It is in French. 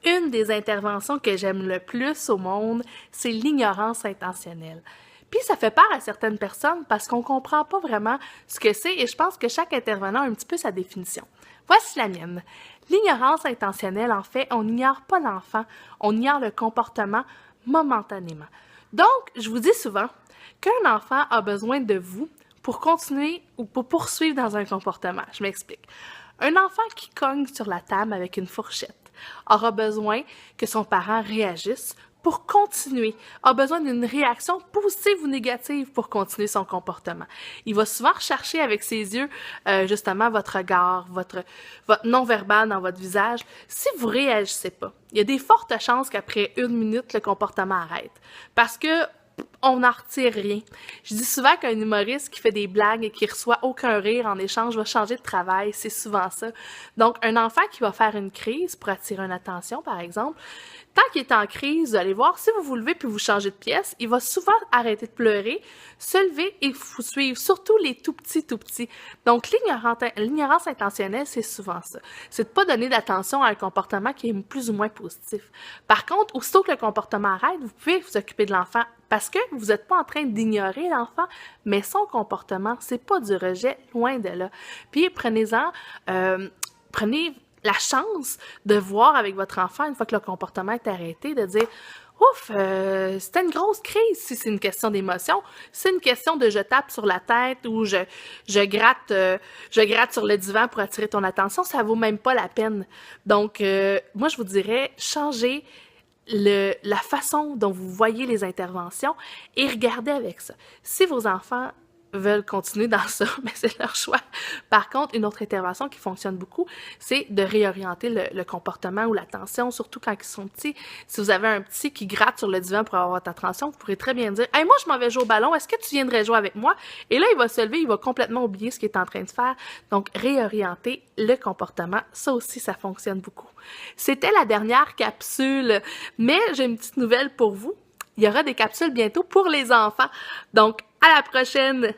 Une des interventions que j'aime le plus au monde, c'est l'ignorance intentionnelle. Puis ça fait peur à certaines personnes parce qu'on comprend pas vraiment ce que c'est et je pense que chaque intervenant a un petit peu sa définition. Voici la mienne. L'ignorance intentionnelle, en fait, on n'ignore pas l'enfant, on ignore le comportement momentanément. Donc, je vous dis souvent qu'un enfant a besoin de vous pour continuer ou pour poursuivre dans un comportement. Je m'explique. Un enfant qui cogne sur la table avec une fourchette aura besoin que son parent réagisse pour continuer, a besoin d'une réaction positive ou négative pour continuer son comportement. Il va souvent rechercher avec ses yeux, justement, votre regard, votre non-verbal dans votre visage. Si vous réagissez pas, il y a des fortes chances qu'après 1 minute, le comportement arrête. Parce que on n'en retire rien. Je dis souvent qu'un humoriste qui fait des blagues et qui reçoit aucun rire en échange va changer de travail, c'est souvent ça. Donc, un enfant qui va faire une crise pour attirer une attention, par exemple, tant qu'il est en crise, vous allez voir, si vous vous levez puis vous changez de pièce, il va souvent arrêter de pleurer, se lever et vous suivre, surtout les tout petits. Donc, l'ignorance intentionnelle, c'est souvent ça. C'est de pas donner d'attention à un comportement qui est plus ou moins positif. Par contre, aussitôt que le comportement arrête, vous pouvez vous occuper de l'enfant parce que vous n'êtes pas en train d'ignorer l'enfant, mais son comportement, c'est pas du rejet, loin de là. Puis prenez la chance de voir avec votre enfant, une fois que le comportement est arrêté, de dire ouf, c'était une grosse crise si c'est une question d'émotion. C'est une question de je tape sur la tête ou je gratte sur le divan pour attirer ton attention, ça vaut même pas la peine. Donc, moi, je vous dirais, changez la façon dont vous voyez les interventions et regardez avec ça. Si vos enfants veulent continuer dans ça, mais c'est leur choix. Par contre, une autre intervention qui fonctionne beaucoup, c'est de réorienter le comportement ou l'attention, surtout quand ils sont petits. Si vous avez un petit qui gratte sur le divan pour avoir votre attention, vous pourrez très bien dire « Hey, moi, je m'en vais jouer au ballon, est-ce que tu viendrais jouer avec moi? » Et là, il va se lever, il va complètement oublier ce qu'il est en train de faire. Donc, réorienter le comportement, ça aussi, ça fonctionne beaucoup. C'était la dernière capsule, mais j'ai une petite nouvelle pour vous. Il y aura des capsules bientôt pour les enfants. Donc, à la prochaine!